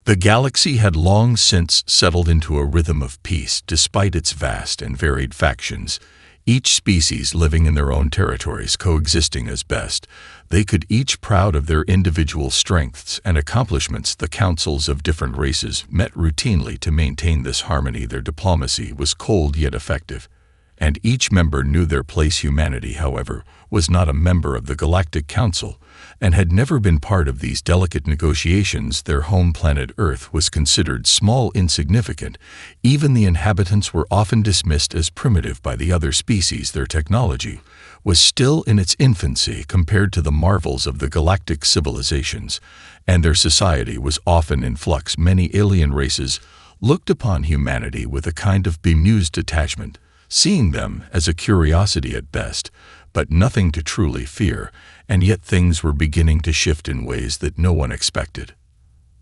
The galaxy had long since settled into a rhythm of peace despite its vast and varied factions, each species living in their own territories, coexisting as best they could, each proud of their individual strengths and accomplishments. The councils of different races met routinely to maintain this harmony. Their diplomacy was cold yet effective, and each member knew their place. Humanity, however, was not a member of the Galactic Council, and had never been part of these delicate negotiations. Their home planet Earth was considered small, insignificant. Even the inhabitants were often dismissed as primitive by the other species. Their technology was still in its infancy compared to the marvels of the galactic civilizations, and their society was often in flux. Many alien races looked upon humanity with a kind of bemused detachment, seeing them as a curiosity at best, but nothing to truly fear. And yet things were beginning to shift in ways that no one expected.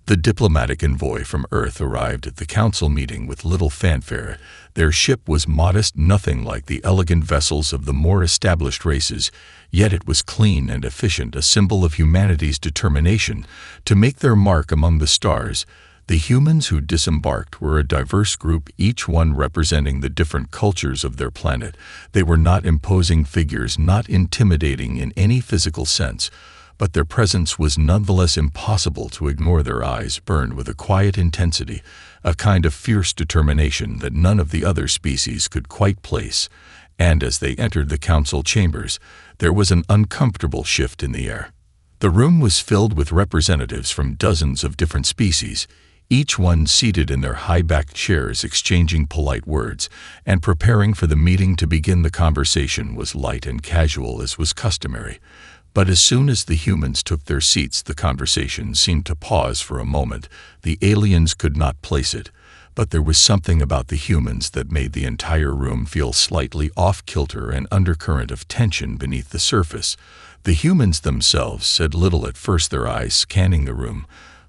The diplomatic envoy from Earth arrived at the council meeting with little fanfare. Their ship was modest, nothing like the elegant vessels of the more established races, yet it was clean and efficient, a symbol of humanity's determination to make their mark among the stars. The humans who disembarked were a diverse group, each one representing the different cultures of their planet. They were not imposing figures, not intimidating in any physical sense, but their presence was nonetheless impossible to ignore. Their eyes burned with a quiet intensity, a kind of fierce determination that none of the other species could quite place. And as they entered the council chambers, there was an uncomfortable shift in the air. The room was filled with representatives from dozens of different species, each one seated in their high-backed chairs, exchanging polite words and preparing for the meeting to begin. The conversation was light and casual, as was customary, but as soon as the humans took their seats, the conversation seemed to pause for a moment. The aliens could not place it, but there was something about the humans that made the entire room feel slightly off-kilter, an undercurrent of tension beneath the surface. The humans themselves said little at first, their eyes scanning the room,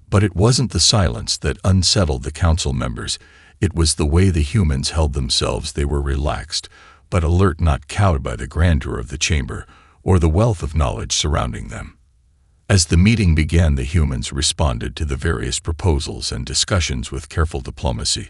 but it wasn't the silence that unsettled the council members. It was the way the humans held themselves. They were relaxed, but alert, not cowed by the grandeur of the chamber or the wealth of knowledge surrounding them. As the meeting began, the humans responded to the various proposals and discussions with careful diplomacy,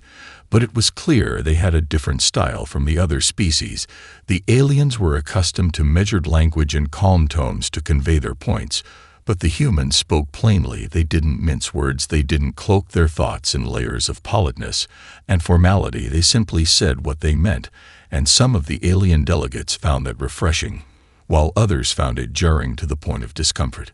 but it was clear they had a different style from the other species. The aliens were accustomed to measured language and calm tones to convey their points, but the humans spoke plainly. They didn't mince words, they didn't cloak their thoughts in layers of politeness and formality. They simply said what they meant, and some of the alien delegates found that refreshing, while others found it jarring to the point of discomfort.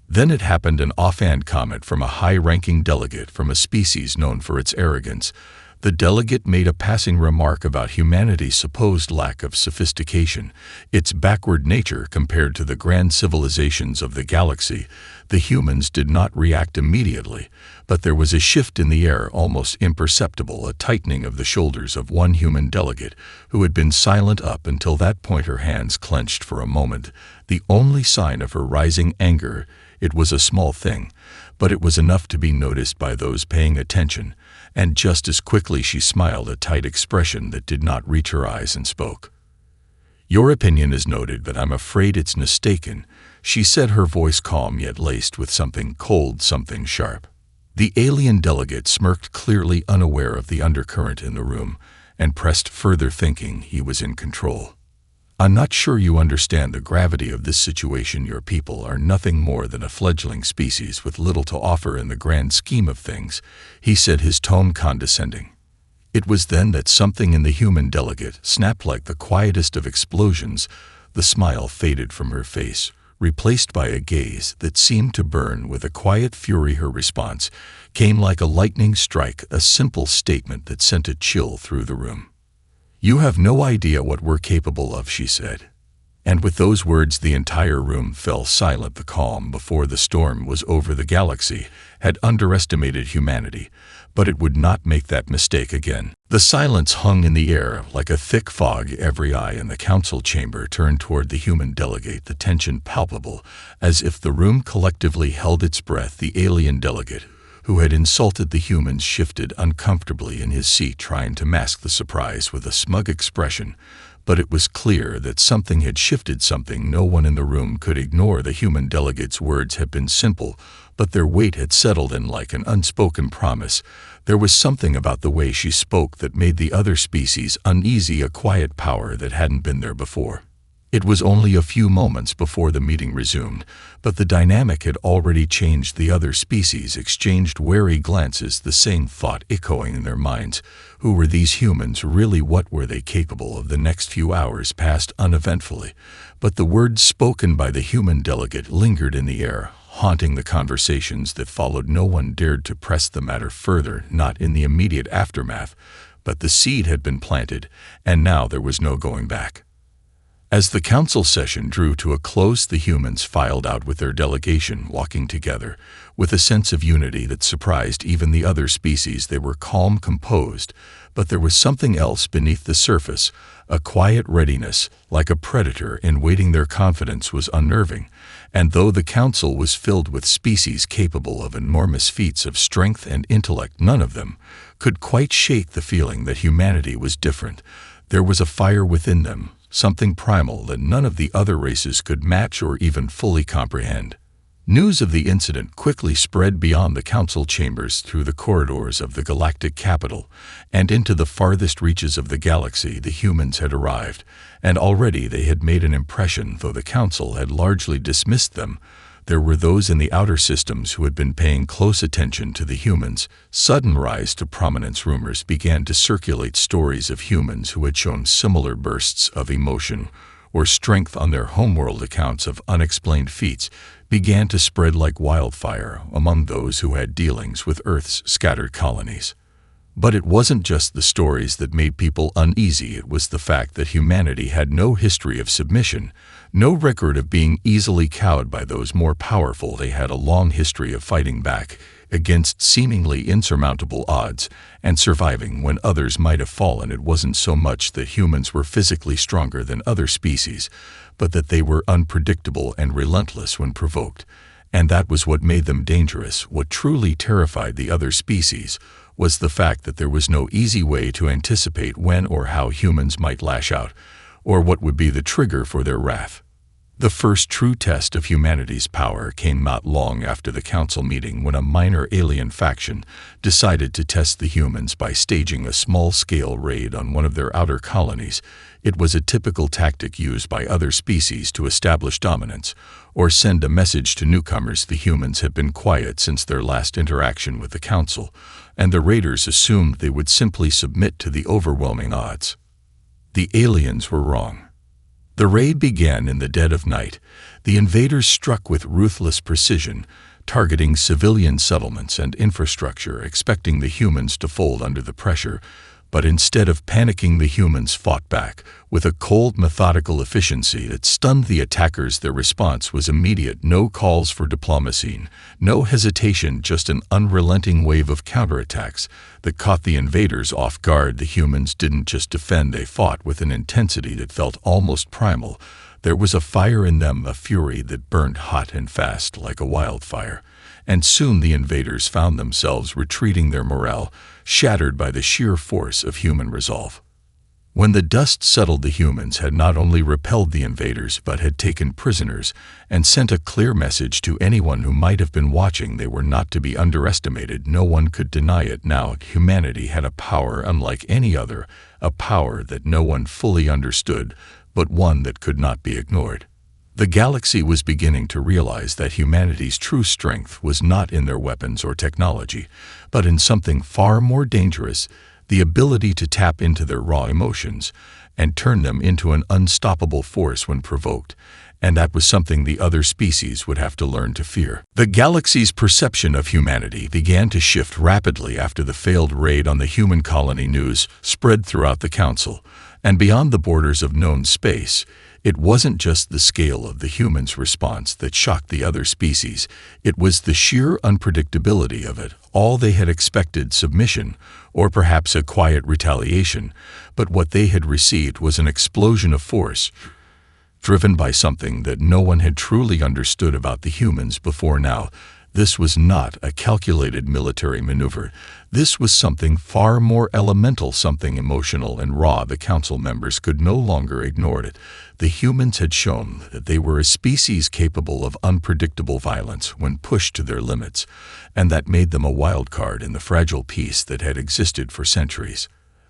Then it happened. An offhand comment from a high-ranking delegate from a species known for its arrogance. The delegate made a passing remark about humanity's supposed lack of sophistication, its backward nature compared to the grand civilizations of the galaxy. The humans did not react immediately, but there was a shift in the air, almost imperceptible, a tightening of the shoulders of one human delegate who had been silent up until that point. Her hands clenched for a moment, the only sign of her rising anger. It was a small thing, but it was enough to be noticed by those paying attention, and just as quickly she smiled, a tight expression that did not reach her eyes, and spoke. "Your opinion is noted, but I'm afraid it's mistaken," she said, her voice calm yet laced with something cold, something sharp. The alien delegate smirked, clearly unaware of the undercurrent in the room, and pressed further, thinking he was in control. "I'm not sure you understand the gravity of this situation. Your people are nothing more than a fledgling species with little to offer in the grand scheme of things," he said, his tone condescending. It was then that something in the human delegate snapped like the quietest of explosions. The smile faded from her face, replaced by a gaze that seemed to burn with a quiet fury. Her response came like a lightning strike, a simple statement that sent a chill through the room. "You have no idea what we're capable of," she said. And with those words, the entire room fell silent. The calm before the storm was over. The galaxy had underestimated humanity, but it would not make that mistake again. The silence hung in the air like a thick fog. Every eye in the council chamber turned toward the human delegate, the tension palpable, as if the room collectively held its breath. The alien delegate, who had insulted the humans, shifted uncomfortably in his seat, trying to mask the surprise with a smug expression, but it was clear that something had shifted. Something no one in the room could ignore. The human delegate's words had been simple, but their weight had settled in like an unspoken promise. There was something about the way she spoke that made the other species uneasy, a quiet power that hadn't been there before. It was only a few moments before the meeting resumed, but the dynamic had already changed. The other species exchanged wary glances, the same thought echoing in their minds. Who were these humans really? What were they capable of? The next few hours passed uneventfully, but the words spoken by the human delegate lingered in the air, haunting the conversations that followed. No one dared to press the matter further, not in the immediate aftermath, but the seed had been planted, and now there was no going back. As the council session drew to a close, the humans filed out with their delegation, walking together with a sense of unity that surprised even the other species. They were calm, composed, but there was something else beneath the surface, a quiet readiness, like a predator in waiting. Their confidence was unnerving, and though the council was filled with species capable of enormous feats of strength and intellect, none of them could quite shake the feeling that humanity was different. There was a fire within them, something primal that none of the other races could match or even fully comprehend. News of the incident quickly spread beyond the council chambers, through the corridors of the galactic capital, and into the farthest reaches of the galaxy. The humans had arrived, and already they had made an impression. Though the council had largely dismissed them, there were those in the outer systems who had been paying close attention to the humans. Sudden rise to prominence. Rumors began to circulate, stories of humans who had shown similar bursts of emotion or strength on their homeworld. Accounts of unexplained feats began to spread like wildfire among those who had dealings with Earth's scattered colonies. But it wasn't just the stories that made people uneasy. It was the fact that humanity had no history of submission, no record of being easily cowed by those more powerful. They had a long history of fighting back against seemingly insurmountable odds and surviving when others might have fallen. It wasn't so much that humans were physically stronger than other species, but that they were unpredictable and relentless when provoked. And that was what made them dangerous. What truly terrified the other species was the fact that there was no easy way to anticipate when or how humans might lash out, or what would be the trigger for their wrath. The first true test of humanity's power came not long after the council meeting, when a minor alien faction decided to test the humans by staging a small-scale raid on one of their outer colonies. It was a typical tactic used by other species to establish dominance or send a message to newcomers. The humans had been quiet since their last interaction with the council, and the raiders assumed they would simply submit to the overwhelming odds. The aliens were wrong. The raid began in the dead of night. The invaders struck with ruthless precision, targeting civilian settlements and infrastructure, expecting the humans to fold under the pressure. But instead of panicking, the humans fought back with a cold, methodical efficiency that stunned the attackers. Their response was immediate. No calls for diplomacy, no hesitation, just an unrelenting wave of counterattacks that caught the invaders off guard. The humans didn't just defend, they fought with an intensity that felt almost primal. There was a fire in them, a fury that burned hot and fast like a wildfire. And soon the invaders found themselves retreating, their morale shattered by the sheer force of human resolve. When the dust settled, the humans had not only repelled the invaders, but had taken prisoners and sent a clear message to anyone who might have been watching. They were not to be underestimated. No one could deny it now. Humanity had a power unlike any other, a power that no one fully understood, but one that could not be ignored. The galaxy was beginning to realize that humanity's true strength was not in their weapons or technology, but in something far more dangerous: the ability to tap into their raw emotions and turn them into an unstoppable force when provoked. And that was something the other species would have to learn to fear. The galaxy's perception of humanity began to shift rapidly after the failed raid on the human colony. News spread throughout the council and beyond the borders of known space. It wasn't just the scale of the humans' response that shocked the other species, it was the sheer unpredictability of it. All they had expected, submission, or perhaps a quiet retaliation, but what they had received was an explosion of force, driven by something that no one had truly understood about the humans before now. This was not a calculated military maneuver. This was something far more elemental, something emotional and raw. The council members could no longer ignore it. The humans had shown that they were a species capable of unpredictable violence when pushed to their limits, and that made them a wild card in the fragile peace that had existed for centuries.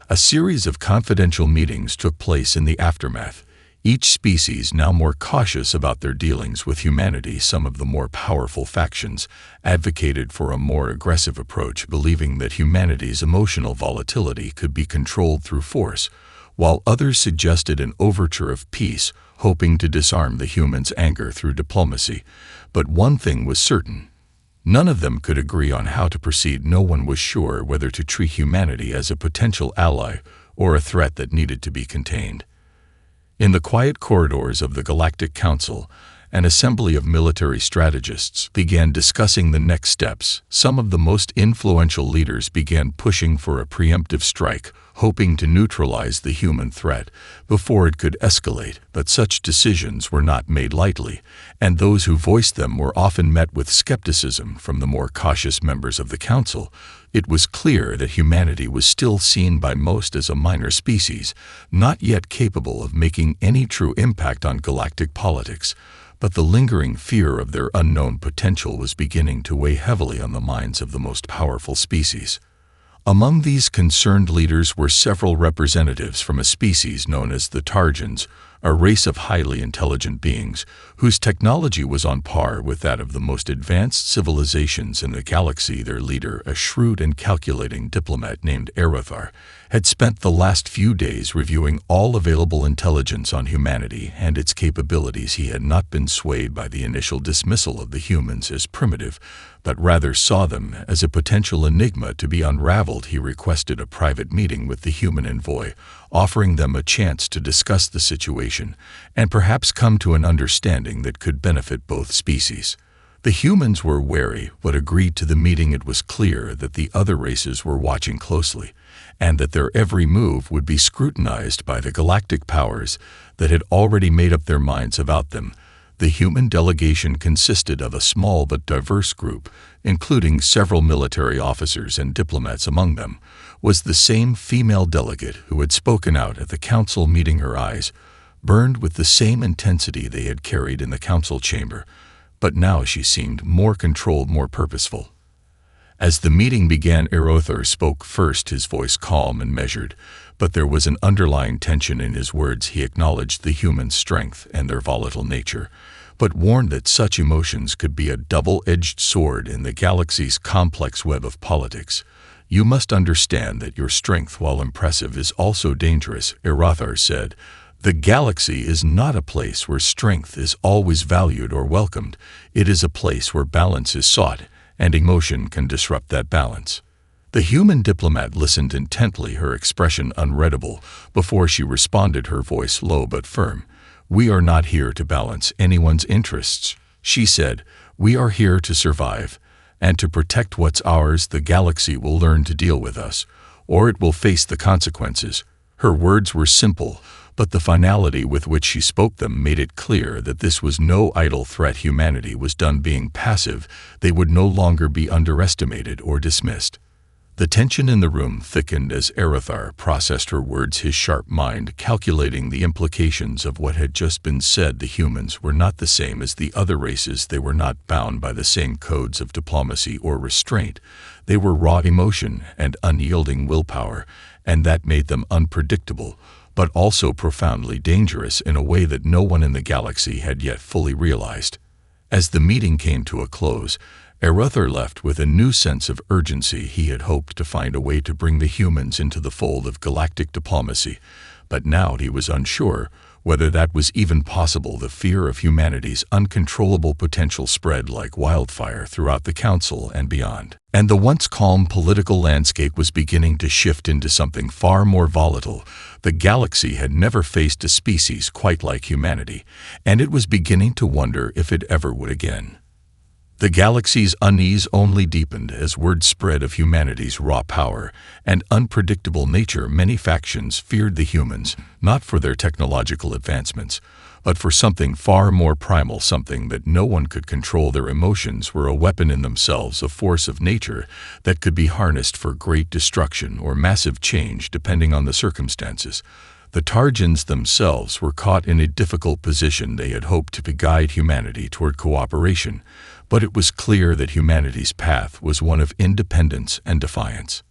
A series of confidential meetings took place in the aftermath. Each species now more cautious about their dealings with humanity. Some of the more powerful factions advocated for a more aggressive approach, believing that humanity's emotional volatility could be controlled through force, while others suggested an overture of peace, hoping to disarm the humans' anger through diplomacy. But one thing was certain. None of them could agree on how to proceed. No one was sure whether to treat humanity as a potential ally or a threat that needed to be contained. In the quiet corridors of the Galactic Council, an assembly of military strategists began discussing the next steps. Some of the most influential leaders began pushing for a preemptive strike, hoping to neutralize the human threat before it could escalate. But such decisions were not made lightly, and those who voiced them were often met with skepticism from the more cautious members of the council. It was clear that humanity was still seen by most as a minor species, not yet capable of making any true impact on galactic politics. But the lingering fear of their unknown potential was beginning to weigh heavily on the minds of the most powerful species. Among these concerned leaders were several representatives from a species known as the Targans, a race of highly intelligent beings whose technology was on par with that of the most advanced civilizations in the galaxy. Their leader, a shrewd and calculating diplomat named Arothar, had spent the last few days reviewing all available intelligence on humanity and its capabilities. He had not been swayed by the initial dismissal of the humans as primitive, but rather saw them as a potential enigma to be unraveled. He requested a private meeting with the human envoy, offering them a chance to discuss the situation and perhaps come to an understanding that could benefit both species. The humans were wary but agreed to the meeting. It was clear that the other races were watching closely, and that their every move would be scrutinized by the galactic powers that had already made up their minds about them. The human delegation consisted of a small but diverse group, including several military officers and diplomats. Among them was the same female delegate who had spoken out at the council meeting. Her eyes burned with the same intensity they had carried in the council chamber, but now she seemed more controlled, more purposeful. As the meeting began, Arothar spoke first, his voice calm and measured, but there was an underlying tension in his words. He acknowledged the human strength and their volatile nature, but warned that such emotions could be a double-edged sword in the galaxy's complex web of politics. "You must understand that your strength, while impressive, is also dangerous," Arothar said. "The galaxy is not a place where strength is always valued or welcomed. It is a place where balance is sought, and emotion can disrupt that balance." The human diplomat listened intently, her expression unreadable, before she responded, her voice low but firm. "We are not here to balance anyone's interests," she said. "We are here to survive, and to protect what's ours. The galaxy will learn to deal with us, or it will face the consequences." Her words were simple, but the finality with which she spoke them made it clear that this was no idle threat. Humanity was done being passive. They would no longer be underestimated or dismissed. The tension in the room thickened as Arothar processed her words, his sharp mind calculating the implications of what had just been said. The humans were not the same as the other races. They were not bound by the same codes of diplomacy or restraint. They were raw emotion and unyielding willpower, and that made them unpredictable, but also profoundly dangerous in a way that no one in the galaxy had yet fully realized. As the meeting came to a close, Arothar left with a new sense of urgency. He had hoped to find a way to bring the humans into the fold of galactic diplomacy, but now he was unsure whether that was even possible. The fear of humanity's uncontrollable potential spread like wildfire throughout the council and beyond, and the once calm political landscape was beginning to shift into something far more volatile. The galaxy had never faced a species quite like humanity, and it was beginning to wonder if it ever would again. The galaxy's unease only deepened as word spread of humanity's raw power and unpredictable nature. Many factions feared the humans, not for their technological advancements, but for something far more primal, something that no one could control. Their emotions were a weapon in themselves, a force of nature that could be harnessed for great destruction or massive change depending on the circumstances. The Targans themselves were caught in a difficult position. They had hoped to guide humanity toward cooperation, but it was clear that humanity's path was one of independence and defiance.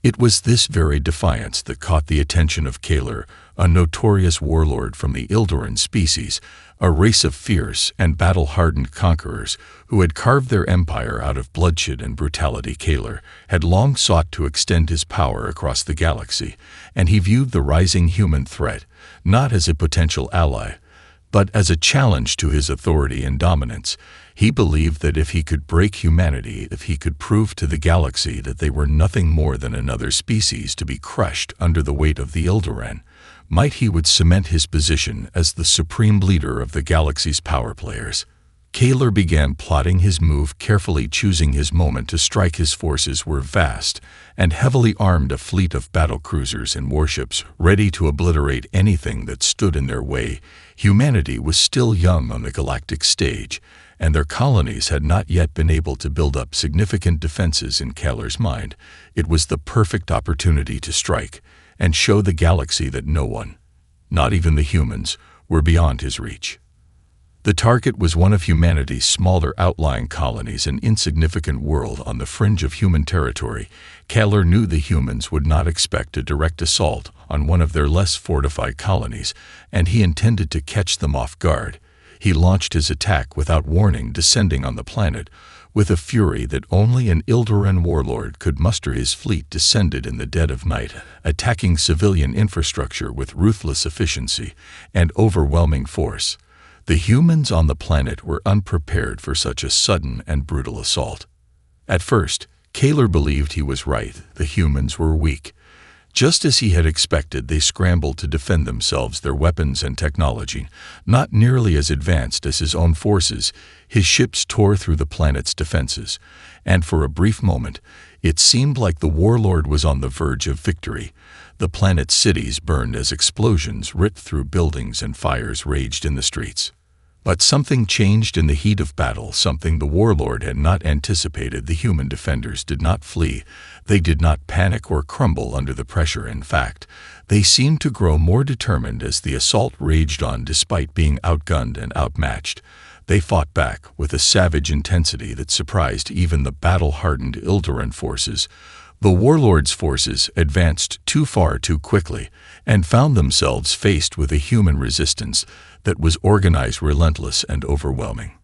It was this very defiance that caught the attention of Kaler, a notorious warlord from the Ildoran species, a race of fierce and battle-hardened conquerors who had carved their empire out of bloodshed and brutality. Kaler had long sought to extend his power across the galaxy, and he viewed the rising human threat not as a potential ally, but as a challenge to his authority and dominance. He believed that if he could break humanity, if he could prove to the galaxy that they were nothing more than another species to be crushed under the weight of the Ildoran, he would cement his position as the supreme leader of the galaxy's power players. Kaler began plotting his move carefully, choosing his moment to strike. His forces were vast and heavily armed, a fleet of battlecruisers and warships ready to obliterate anything that stood in their way. Humanity was still young on the galactic stage, and their colonies had not yet been able to build up significant defenses. In Kaler's mind, it was the perfect opportunity to strike and show the galaxy that no one, not even the humans, were beyond his reach. The target was one of humanity's smaller outlying colonies, an insignificant world on the fringe of human territory. Kaler knew the humans would not expect a direct assault on one of their less fortified colonies, and he intended to catch them off guard. He launched his attack without warning, descending on the planet with a fury that only an Ildoran warlord could muster. His fleet descended in the dead of night, attacking civilian infrastructure with ruthless efficiency and overwhelming force. The humans on the planet were unprepared for such a sudden and brutal assault. At first, Kaler believed he was right. The humans were weak. Just as he had expected, they scrambled to defend themselves, their weapons and technology not nearly as advanced as his own forces. His ships tore through the planet's defenses, and for a brief moment, it seemed like the warlord was on the verge of victory. The planet's cities burned as explosions ripped through buildings and fires raged in the streets. But something changed in the heat of battle, something the warlord had not anticipated. The human defenders did not flee. They did not panic or crumble under the pressure. In fact, they seemed to grow more determined as the assault raged on. Despite being outgunned and outmatched, they fought back with a savage intensity that surprised even the battle-hardened Ildoran forces. The warlord's forces advanced too far too quickly and found themselves faced with a human resistance that was organized, relentless, and overwhelming.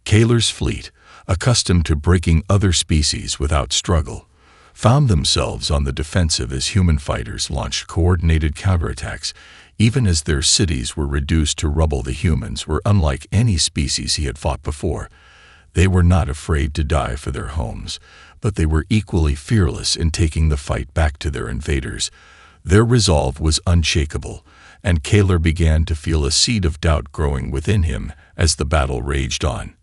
Kaler's fleet, accustomed to breaking other species without struggle, found themselves on the defensive as human fighters launched coordinated counterattacks. Even as their cities were reduced to rubble, the humans were unlike any species he had fought before. They were not afraid to die for their homes, but they were equally fearless in taking the fight back to their invaders. Their resolve was unshakable, and Kaler began to feel a seed of doubt growing within him as the battle raged on.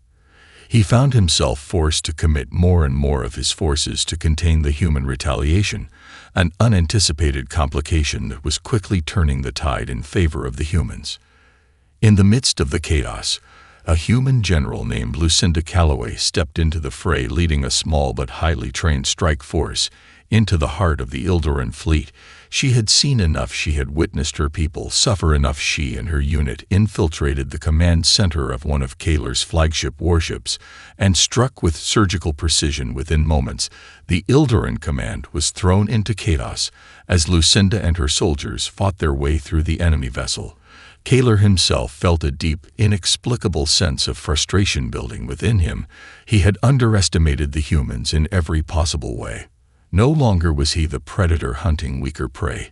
He found himself forced to commit more and more of his forces to contain the human retaliation, an unanticipated complication that was quickly turning the tide in favor of the humans. In the midst of the chaos, a human general named Lucinda Calloway stepped into the fray, leading a small but highly trained strike force into the heart of the Ildoran fleet. She had seen enough, she had witnessed her people suffer enough. She and her unit infiltrated the command center of one of Kaler's flagship warships and struck with surgical precision. Within moments, the Ildoran command was thrown into chaos as Lucinda and her soldiers fought their way through the enemy vessel. Kaler himself felt a deep, inexplicable sense of frustration building within him. He had underestimated the humans in every possible way. No longer was he the predator hunting weaker prey,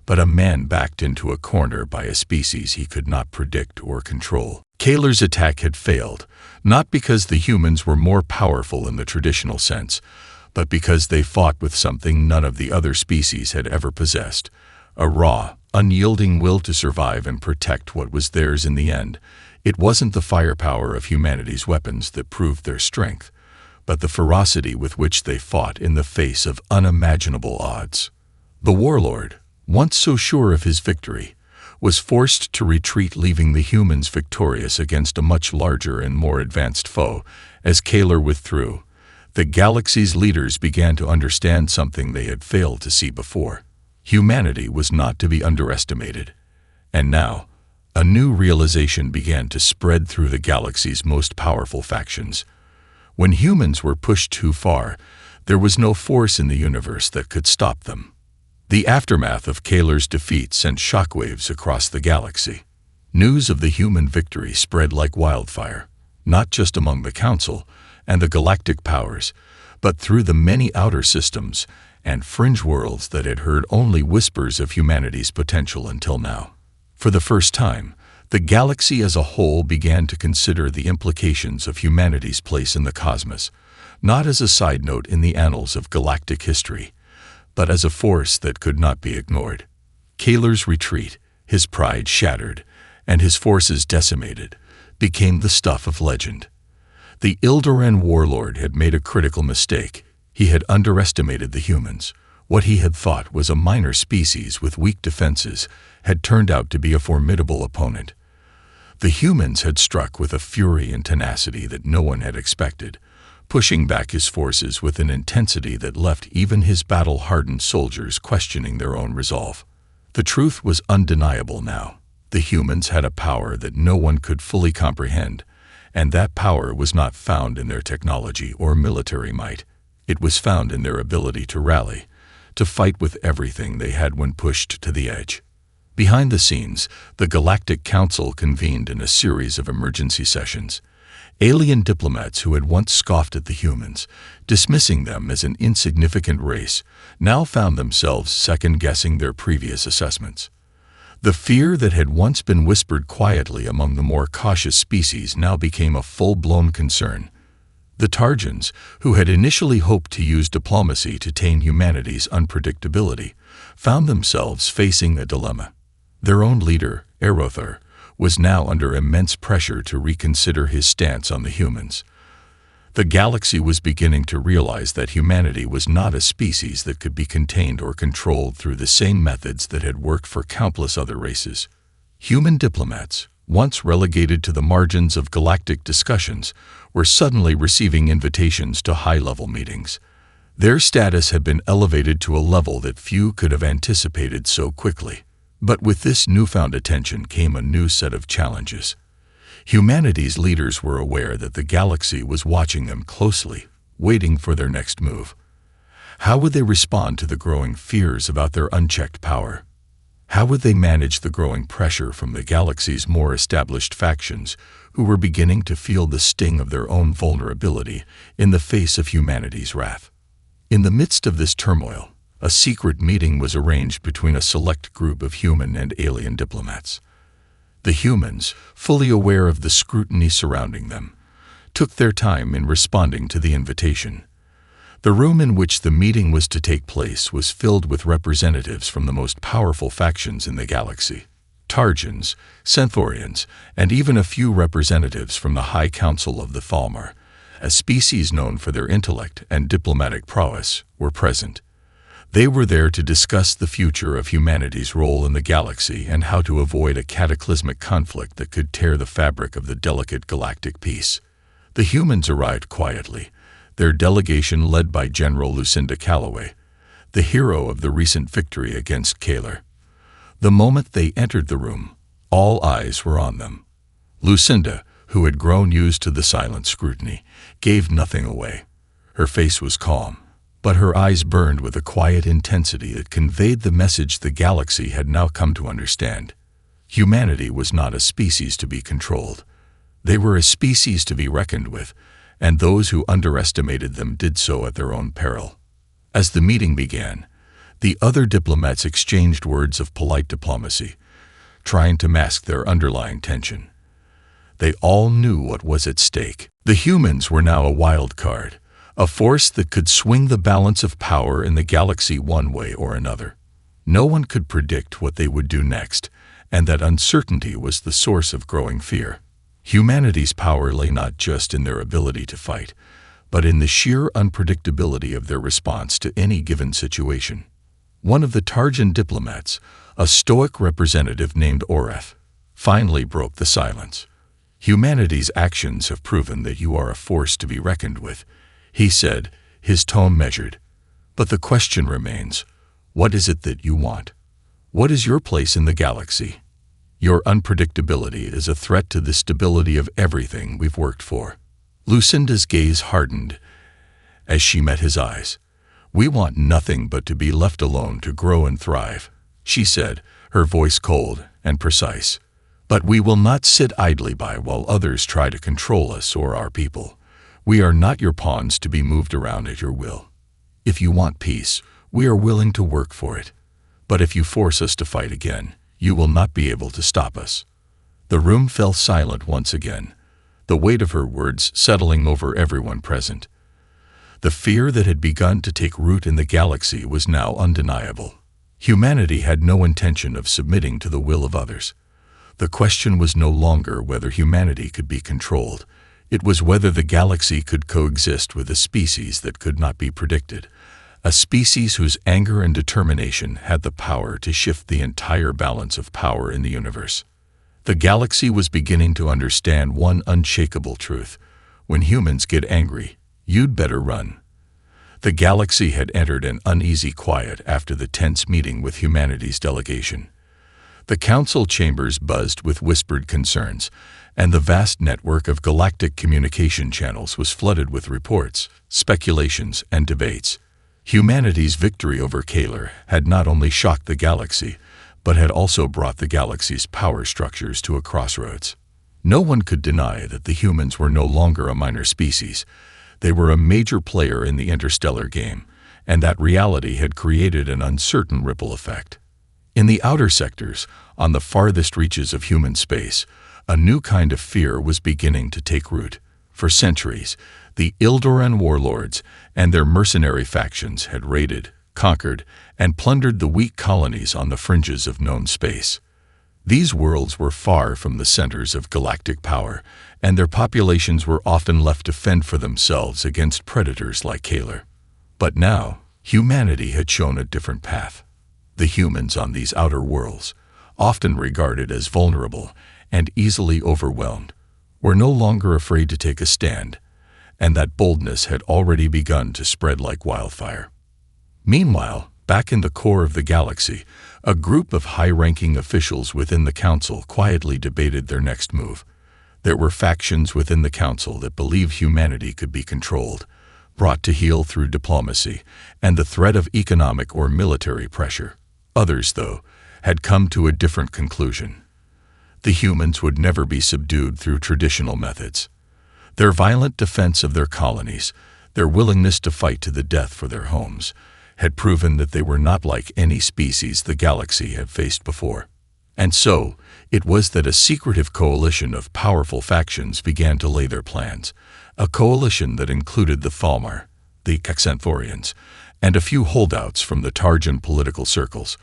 but a man backed into a corner by a species he could not predict or control. Kaler's attack had failed, not because the humans were more powerful in the traditional sense, but because they fought with something none of the other species had ever possessed: a raw, unyielding will to survive and protect what was theirs in the end. It wasn't the firepower of humanity's weapons that proved their strength, but the ferocity with which they fought in the face of unimaginable odds. The warlord, once so sure of his victory, was forced to retreat, leaving the humans victorious against a much larger and more advanced foe. As Kaler withdrew, the galaxy's leaders began to understand something they had failed to see before. Humanity was not to be underestimated. And now, a new realization began to spread through the galaxy's most powerful factions. When humans were pushed too far, there was no force in the universe that could stop them. The aftermath of Kaler's defeat sent shockwaves across the galaxy. News of the human victory spread like wildfire, not just among the Council and the galactic powers, but through the many outer systems and fringe worlds that had heard only whispers of humanity's potential until now. For the first time, the galaxy as a whole began to consider the implications of humanity's place in the cosmos, not as a side note in the annals of galactic history, but as a force that could not be ignored. Kaler's retreat, his pride shattered, and his forces decimated, became the stuff of legend. The Ildoran warlord had made a critical mistake. He had underestimated the humans. What he had thought was a minor species with weak defenses had turned out to be a formidable opponent. The humans had struck with a fury and tenacity that no one had expected, pushing back his forces with an intensity that left even his battle-hardened soldiers questioning their own resolve. The truth was undeniable now. The humans had a power that no one could fully comprehend, and that power was not found in their technology or military might. It was found in their ability to rally, to fight with everything they had when pushed to the edge. Behind the scenes, the Galactic Council convened in a series of emergency sessions. Alien diplomats who had once scoffed at the humans, dismissing them as an insignificant race, now found themselves second-guessing their previous assessments. The fear that had once been whispered quietly among the more cautious species now became a full-blown concern. The Targans, who had initially hoped to use diplomacy to tame humanity's unpredictability, found themselves facing a dilemma. Their own leader, Erothar, was now under immense pressure to reconsider his stance on the humans. The galaxy was beginning to realize that humanity was not a species that could be contained or controlled through the same methods that had worked for countless other races. Human diplomats, once relegated to the margins of galactic discussions, were suddenly receiving invitations to high-level meetings. Their status had been elevated to a level that few could have anticipated so quickly. But with this newfound attention came a new set of challenges. Humanity's leaders were aware that the galaxy was watching them closely, waiting for their next move. How would they respond to the growing fears about their unchecked power? How would they manage the growing pressure from the galaxy's more established factions, who were beginning to feel the sting of their own vulnerability in the face of humanity's wrath? In the midst of this turmoil, a secret meeting was arranged between a select group of human and alien diplomats. The humans, fully aware of the scrutiny surrounding them, took their time in responding to the invitation. The room in which the meeting was to take place was filled with representatives from the most powerful factions in the galaxy: Targans, Centaurians, and even a few representatives from the High Council of the Thalmar, a species known for their intellect and diplomatic prowess, were present. They were there to discuss the future of humanity's role in the galaxy and how to avoid a cataclysmic conflict that could tear the fabric of the delicate galactic peace. The humans arrived quietly, their delegation led by General Lucinda Calloway, the hero of the recent victory against Kaler. The moment they entered the room, all eyes were on them. Lucinda, who had grown used to the silent scrutiny, gave nothing away. Her face was calm, but her eyes burned with a quiet intensity that conveyed the message the galaxy had now come to understand. Humanity was not a species to be controlled. They were a species to be reckoned with, and those who underestimated them did so at their own peril. As the meeting began, the other diplomats exchanged words of polite diplomacy, trying to mask their underlying tension. They all knew what was at stake. The humans were now a wild card, a force that could swing the balance of power in the galaxy one way or another. No one could predict what they would do next, and that uncertainty was the source of growing fear. Humanity's power lay not just in their ability to fight, but in the sheer unpredictability of their response to any given situation. One of the Tarjan diplomats, a stoic representative named Orcs, finally broke the silence. "Humanity's actions have proven that you are a force to be reckoned with," he said, his tone measured. "But the question remains, what is it that you want? What is your place in the galaxy? Your unpredictability is a threat to the stability of everything we've worked for." Lucinda's gaze hardened as she met his eyes. "We want nothing but to be left alone to grow and thrive," she said, her voice cold and precise. "But we will not sit idly by while others try to control us or our people. We are not your pawns to be moved around at your will. If you want peace, we are willing to work for it. But if you force us to fight again, you will not be able to stop us." The room fell silent once again, the weight of her words settling over everyone present. The fear that had begun to take root in the galaxy was now undeniable. Humanity had no intention of submitting to the will of others. The question was no longer whether humanity could be controlled. It was whether the galaxy could coexist with a species that could not be predicted, a species whose anger and determination had the power to shift the entire balance of power in the universe. The galaxy was beginning to understand one unshakable truth: when humans get angry, you'd better run. The galaxy had entered an uneasy quiet after the tense meeting with humanity's delegation. The council chambers buzzed with whispered concerns, and the vast network of galactic communication channels was flooded with reports, speculations, and debates. Humanity's victory over Kaler had not only shocked the galaxy, but had also brought the galaxy's power structures to a crossroads. No one could deny that the humans were no longer a minor species. They were a major player in the interstellar game, and that reality had created an uncertain ripple effect. In the outer sectors, on the farthest reaches of human space, a new kind of fear was beginning to take root. For centuries, the Ildoran warlords and their mercenary factions had raided, conquered, and plundered the weak colonies on the fringes of known space. These worlds were far from the centers of galactic power, and their populations were often left to fend for themselves against predators like Kaler. But now, humanity had shown a different path. The humans on these outer worlds, often regarded as vulnerable and easily overwhelmed, were no longer afraid to take a stand, and that boldness had already begun to spread like wildfire. Meanwhile, back in the core of the galaxy, a group of high-ranking officials within the council quietly debated their next move. There were factions within the council that believed humanity could be controlled, brought to heel through diplomacy and the threat of economic or military pressure. Others, though, had come to a different conclusion. The humans would never be subdued through traditional methods. Their violent defense of their colonies, their willingness to fight to the death for their homes, had proven that they were not like any species the galaxy had faced before. And so, it was that a secretive coalition of powerful factions began to lay their plans, a coalition that included the Thalmar, the Xanthorians, and a few holdouts from the Tarjan political circles,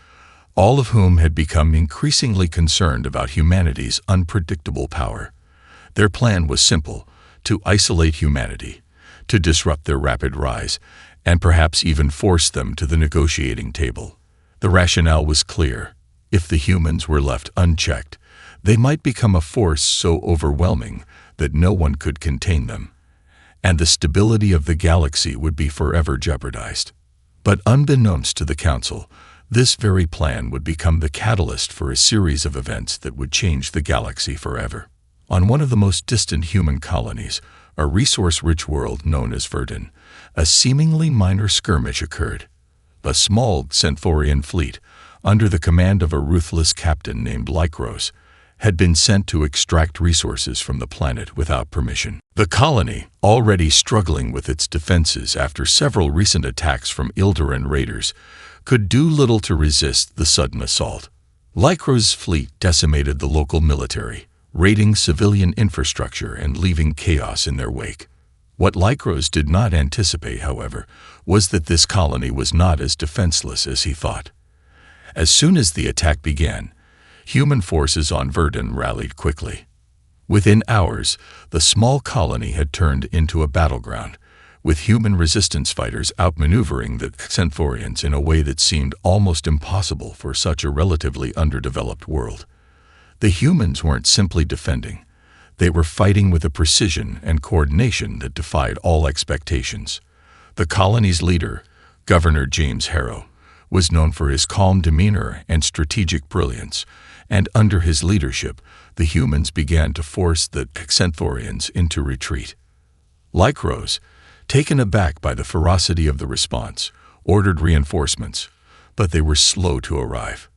all of whom had become increasingly concerned about humanity's unpredictable power. Their plan was simple: to isolate humanity, to disrupt their rapid rise, and perhaps even force them to the negotiating table. The rationale was clear. If the humans were left unchecked, they might become a force so overwhelming that no one could contain them, and the stability of the galaxy would be forever jeopardized. But unbeknownst to the Council, this very plan would become the catalyst for a series of events that would change the galaxy forever. On one of the most distant human colonies, a resource-rich world known as Verdun, a seemingly minor skirmish occurred. A small Xanthorian fleet, under the command of a ruthless captain named Lycros, had been sent to extract resources from the planet without permission. The colony, already struggling with its defenses after several recent attacks from Ildoran raiders, could do little to resist the sudden assault. Lycros' fleet decimated the local military, raiding civilian infrastructure and leaving chaos in their wake. What Lycros did not anticipate, however, was that this colony was not as defenseless as he thought. As soon as the attack began, human forces on Verdun rallied quickly. Within hours, the small colony had turned into a battleground, with human resistance fighters outmaneuvering the Xanthorians in a way that seemed almost impossible for such a relatively underdeveloped world. The humans weren't simply defending. They were fighting with a precision and coordination that defied all expectations. The colony's leader, Governor James Harrow, was known for his calm demeanor and strategic brilliance, and under his leadership, the humans began to force the Xanthorians into retreat. Lycros, taken aback by the ferocity of the response, ordered reinforcements, but they were slow to arrive.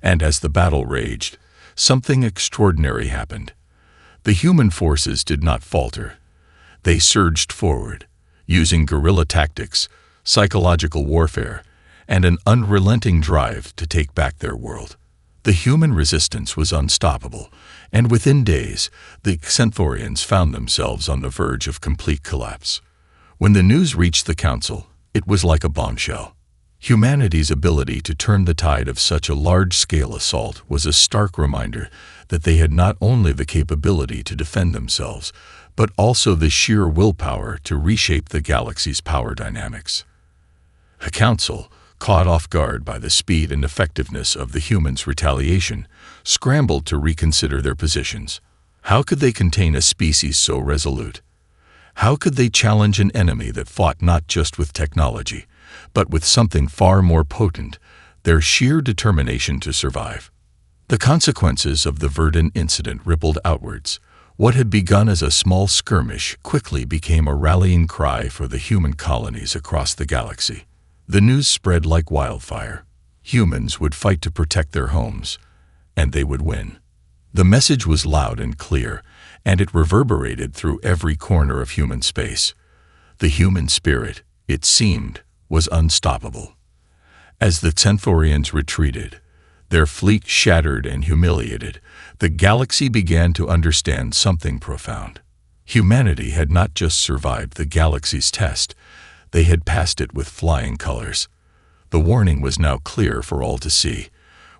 And as the battle raged, something extraordinary happened. The human forces did not falter. They surged forward, using guerrilla tactics, psychological warfare, and an unrelenting drive to take back their world. The human resistance was unstoppable, and within days, the Xanthorians found themselves on the verge of complete collapse. When the news reached the Council, it was like a bombshell. Humanity's ability to turn the tide of such a large-scale assault was a stark reminder that they had not only the capability to defend themselves, but also the sheer willpower to reshape the galaxy's power dynamics. The Council, caught off guard by the speed and effectiveness of the humans' retaliation, scrambled to reconsider their positions. How could they contain a species so resolute? How could they challenge an enemy that fought not just with technology, but with something far more potent, their sheer determination to survive? The consequences of the Verdun incident rippled outwards. What had begun as a small skirmish quickly became a rallying cry for the human colonies across the galaxy. The news spread like wildfire. Humans would fight to protect their homes, and they would win. The message was loud and clear, and it reverberated through every corner of human space. The human spirit, it seemed, was unstoppable. As the Xanthorians retreated, their fleet shattered and humiliated, the galaxy began to understand something profound. Humanity had not just survived the galaxy's test, they had passed it with flying colors. The warning was now clear for all to see.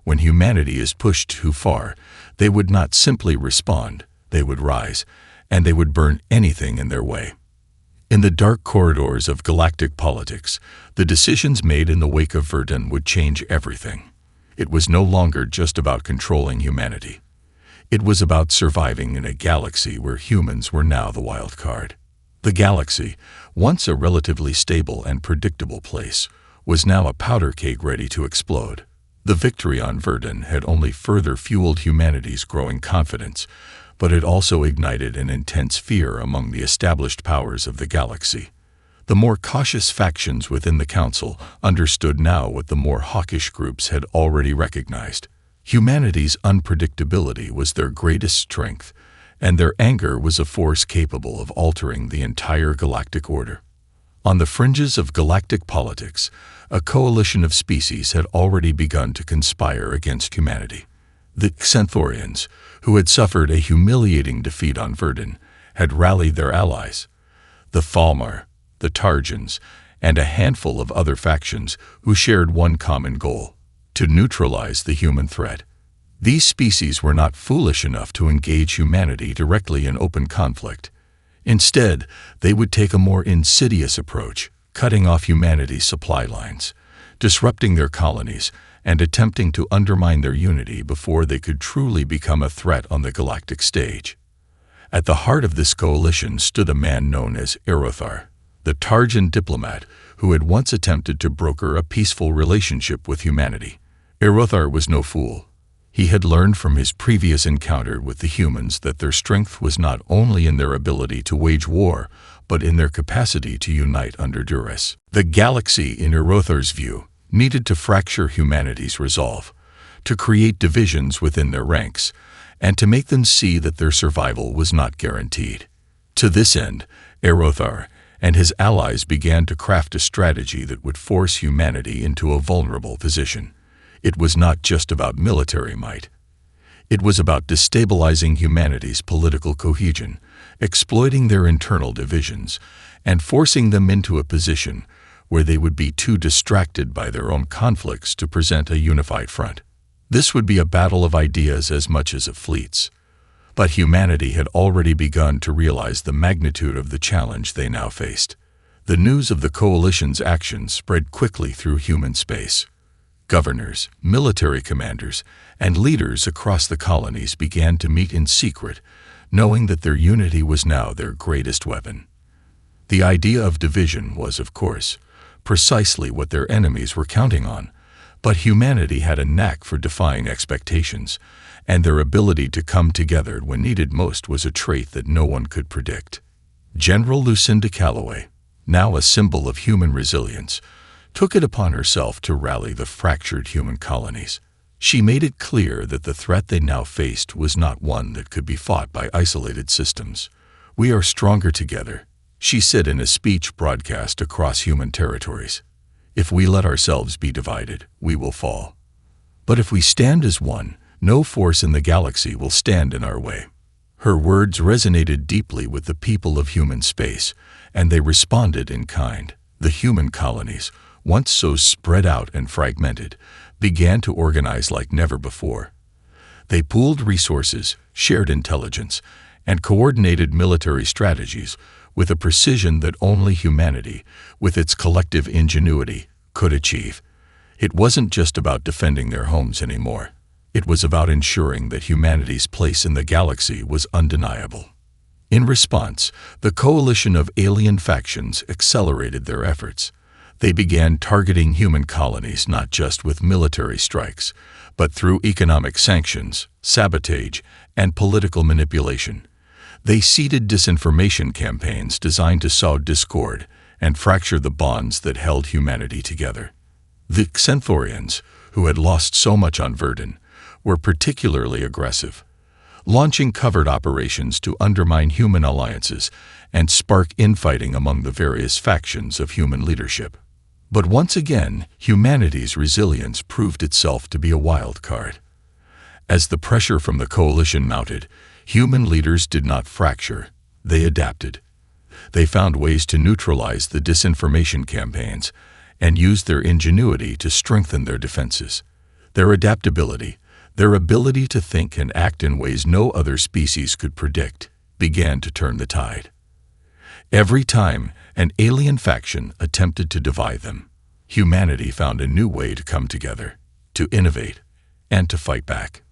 When humanity is pushed too far, they would not simply respond, they would rise, and they would burn anything in their way. In the dark corridors of galactic politics, the decisions made in the wake of Verdun would change everything. It was no longer just about controlling humanity. It was about surviving in a galaxy where humans were now the wild card. The galaxy, once a relatively stable and predictable place, was now a powder keg ready to explode. The victory on Verdun had only further fueled humanity's growing confidence, but it also ignited an intense fear among the established powers of the galaxy. The more cautious factions within the Council understood now what the more hawkish groups had already recognized. Humanity's unpredictability was their greatest strength, and their anger was a force capable of altering the entire galactic order. On the fringes of galactic politics, a coalition of species had already begun to conspire against humanity. The Xanthorians, who had suffered a humiliating defeat on Verdun, had rallied their allies. The Falmar, the Targans, and a handful of other factions who shared one common goal: to neutralize the human threat. These species were not foolish enough to engage humanity directly in open conflict. Instead, they would take a more insidious approach, cutting off humanity's supply lines, disrupting their colonies, and attempting to undermine their unity before they could truly become a threat on the galactic stage. At the heart of this coalition stood a man known as Erothar, the Targan diplomat who had once attempted to broker a peaceful relationship with humanity. Erothar was no fool. He had learned from his previous encounter with the humans that their strength was not only in their ability to wage war, but in their capacity to unite under duress. The galaxy, in Erothar's view, needed to fracture humanity's resolve, to create divisions within their ranks, and to make them see that their survival was not guaranteed. To this end, Erothar and his allies began to craft a strategy that would force humanity into a vulnerable position. It was not just about military might. It was about destabilizing humanity's political cohesion, exploiting their internal divisions, and forcing them into a position where they would be too distracted by their own conflicts to present a unified front. This would be a battle of ideas as much as of fleets. But humanity had already begun to realize the magnitude of the challenge they now faced. The news of the coalition's actions spread quickly through human space. Governors, military commanders, and leaders across the colonies began to meet in secret, knowing that their unity was now their greatest weapon. The idea of division was, of course, precisely what their enemies were counting on, but humanity had a knack for defying expectations, and their ability to come together when needed most was a trait that no one could predict. General Lucinda Calloway, now a symbol of human resilience, took it upon herself to rally the fractured human colonies. She made it clear that the threat they now faced was not one that could be fought by isolated systems. "We are stronger together," she said in a speech broadcast across human territories. "If we let ourselves be divided, we will fall. But if we stand as one, no force in the galaxy will stand in our way." Her words resonated deeply with the people of human space, and they responded in kind. The human colonies, once so spread out and fragmented, began to organize like never before. They pooled resources, shared intelligence, and coordinated military strategies with a precision that only humanity, with its collective ingenuity, could achieve. It wasn't just about defending their homes anymore. It was about ensuring that humanity's place in the galaxy was undeniable. In response, the coalition of alien factions accelerated their efforts. They began targeting human colonies not just with military strikes, but through economic sanctions, sabotage, and political manipulation. They seeded disinformation campaigns designed to sow discord and fracture the bonds that held humanity together. The Xanthorians, who had lost so much on Verdun, were particularly aggressive, launching covert operations to undermine human alliances and spark infighting among the various factions of human leadership. But once again, humanity's resilience proved itself to be a wild card. As the pressure from the coalition mounted, human leaders did not fracture, they adapted. They found ways to neutralize the disinformation campaigns and used their ingenuity to strengthen their defenses. Their adaptability, their ability to think and act in ways no other species could predict, began to turn the tide. Every time an alien faction attempted to divide them, humanity found a new way to come together, to innovate, and to fight back.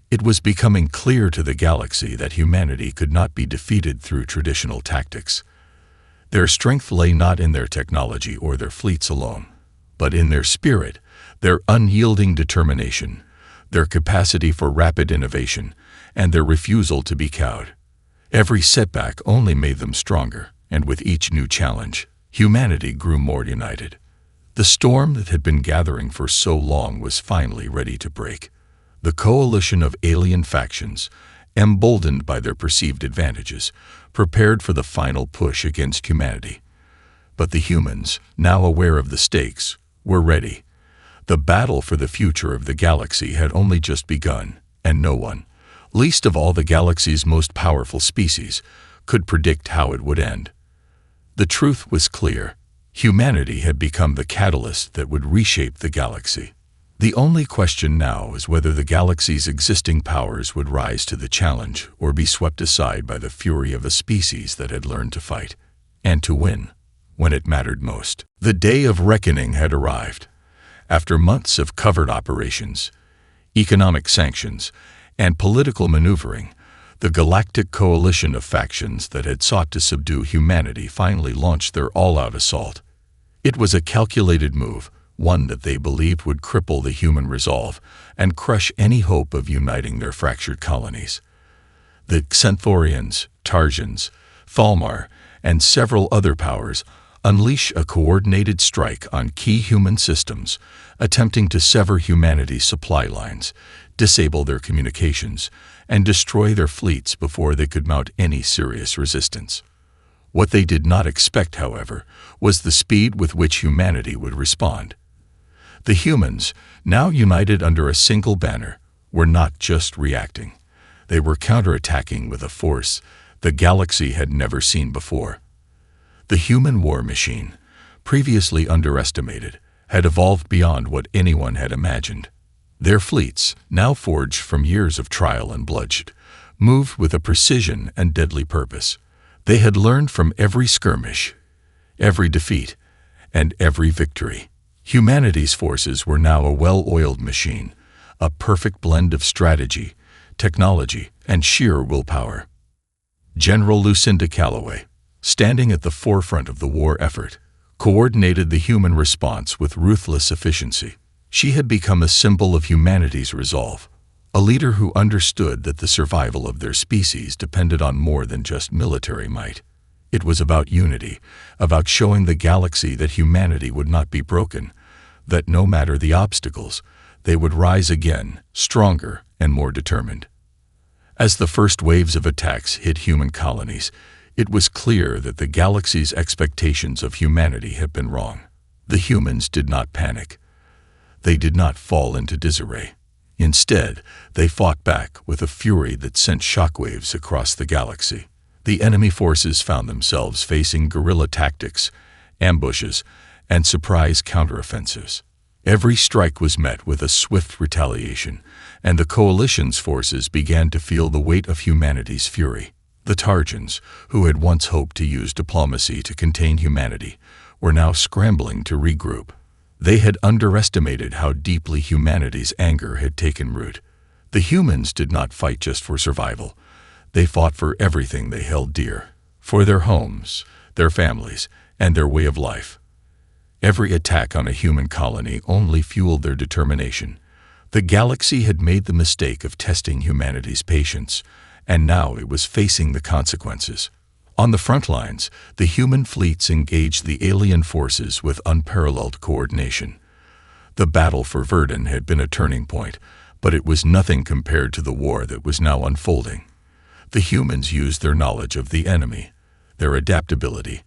It was becoming clear to the galaxy that humanity could not be defeated through traditional tactics. Their strength lay not in their technology or their fleets alone, but in their spirit, their unyielding determination, their capacity for rapid innovation, and their refusal to be cowed. Every setback only made them stronger, and with each new challenge, humanity grew more united. The storm that had been gathering for so long was finally ready to break. The coalition of alien factions, emboldened by their perceived advantages, prepared for the final push against humanity. But the humans, now aware of the stakes, were ready. The battle for the future of the galaxy had only just begun, and no one, least of all the galaxy's most powerful species, could predict how it would end. The truth was clear. Humanity had become the catalyst that would reshape the galaxy. The only question now was whether the galaxy's existing powers would rise to the challenge or be swept aside by the fury of a species that had learned to fight, and to win, when it mattered most. The day of reckoning had arrived. After months of covert operations, economic sanctions, and political maneuvering, the Galactic coalition of factions that had sought to subdue humanity finally launched their all-out assault. It was a calculated move, one that they believed would cripple the human resolve and crush any hope of uniting their fractured colonies. The Xanthorians, Tarsians, Thalmar, and several other powers unleash a coordinated strike on key human systems, attempting to sever humanity's supply lines, disable their communications, and destroy their fleets before they could mount any serious resistance. What they did not expect, however, was the speed with which humanity would respond. The humans, now united under a single banner, were not just reacting. They were counterattacking with a force the galaxy had never seen before. The human war machine, previously underestimated, had evolved beyond what anyone had imagined. Their fleets, now forged from years of trial and bloodshed, moved with a precision and deadly purpose. They had learned from every skirmish, every defeat, and every victory. Humanity's forces were now a well-oiled machine, a perfect blend of strategy, technology, and sheer willpower. General Lucinda Calloway, standing at the forefront of the war effort, coordinated the human response with ruthless efficiency. She had become a symbol of humanity's resolve, a leader who understood that the survival of their species depended on more than just military might. It was about unity, about showing the galaxy that humanity would not be broken, that no matter the obstacles, they would rise again, stronger and more determined. As the first waves of attacks hit human colonies, it was clear that the galaxy's expectations of humanity had been wrong. The humans did not panic. They did not fall into disarray. Instead, they fought back with a fury that sent shockwaves across the galaxy. The enemy forces found themselves facing guerrilla tactics, ambushes, and surprise counteroffensives. Every strike was met with a swift retaliation, and the coalition's forces began to feel the weight of humanity's fury. The Targans, who had once hoped to use diplomacy to contain humanity, were now scrambling to regroup. They had underestimated how deeply humanity's anger had taken root. The humans did not fight just for survival. They fought for everything they held dear, for their homes, their families, and their way of life. Every attack on a human colony only fueled their determination. The galaxy had made the mistake of testing humanity's patience, and now it was facing the consequences. On the front lines, the human fleets engaged the alien forces with unparalleled coordination. The battle for Verdun had been a turning point, but it was nothing compared to the war that was now unfolding. The humans used their knowledge of the enemy, their adaptability,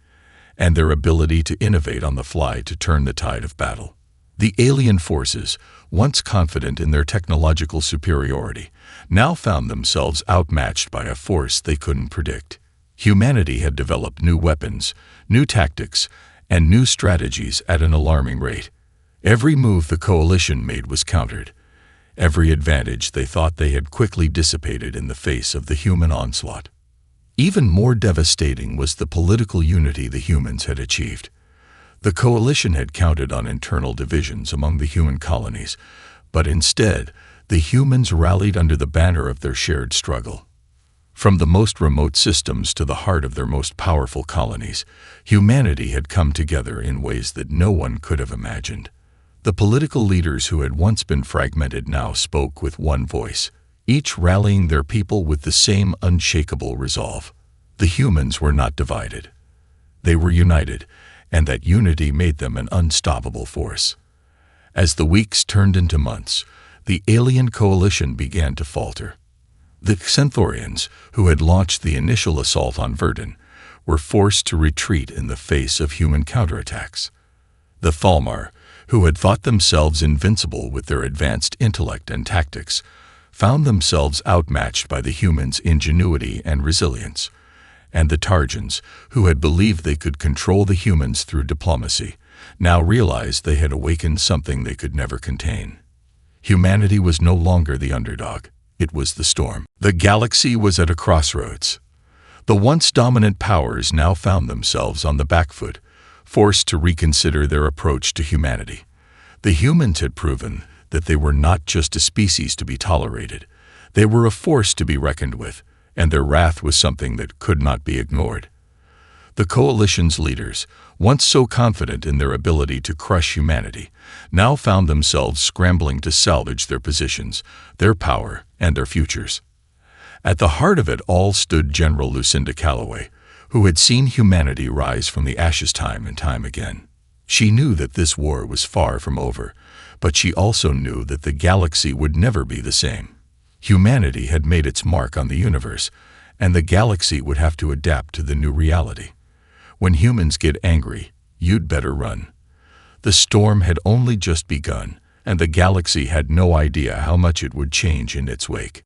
and their ability to innovate on the fly to turn the tide of battle. The alien forces, once confident in their technological superiority, now found themselves outmatched by a force they couldn't predict. Humanity had developed new weapons, new tactics, and new strategies at an alarming rate. Every move the coalition made was countered. Every advantage they thought they had quickly dissipated in the face of the human onslaught. Even more devastating was the political unity the humans had achieved. The coalition had counted on internal divisions among the human colonies, but instead, the humans rallied under the banner of their shared struggle. From the most remote systems to the heart of their most powerful colonies, humanity had come together in ways that no one could have imagined. The political leaders who had once been fragmented now spoke with one voice, each rallying their people with the same unshakable resolve. The humans were not divided. They were united, and that unity made them an unstoppable force. As the weeks turned into months, the alien coalition began to falter. The Xenthorians, who had launched the initial assault on Verdun, were forced to retreat in the face of human counterattacks. The Thalmar, who had thought themselves invincible with their advanced intellect and tactics, found themselves outmatched by the humans' ingenuity and resilience. And the Targans, who had believed they could control the humans through diplomacy, now realized they had awakened something they could never contain. Humanity was no longer the underdog. It was the storm. The galaxy was at a crossroads. The once dominant powers now found themselves on the back foot, forced to reconsider their approach to humanity. The humans had proven that they were not just a species to be tolerated. They were a force to be reckoned with, and their wrath was something that could not be ignored. The coalition's leaders, once so confident in their ability to crush humanity, now found themselves scrambling to salvage their positions, their power, and their futures. At the heart of it all stood General Lucinda Calloway, who had seen humanity rise from the ashes time and time again. She knew that this war was far from over, but she also knew that the galaxy would never be the same. Humanity had made its mark on the universe, and the galaxy would have to adapt to the new reality. When humans get angry, you'd better run. The storm had only just begun, and the galaxy had no idea how much it would change in its wake.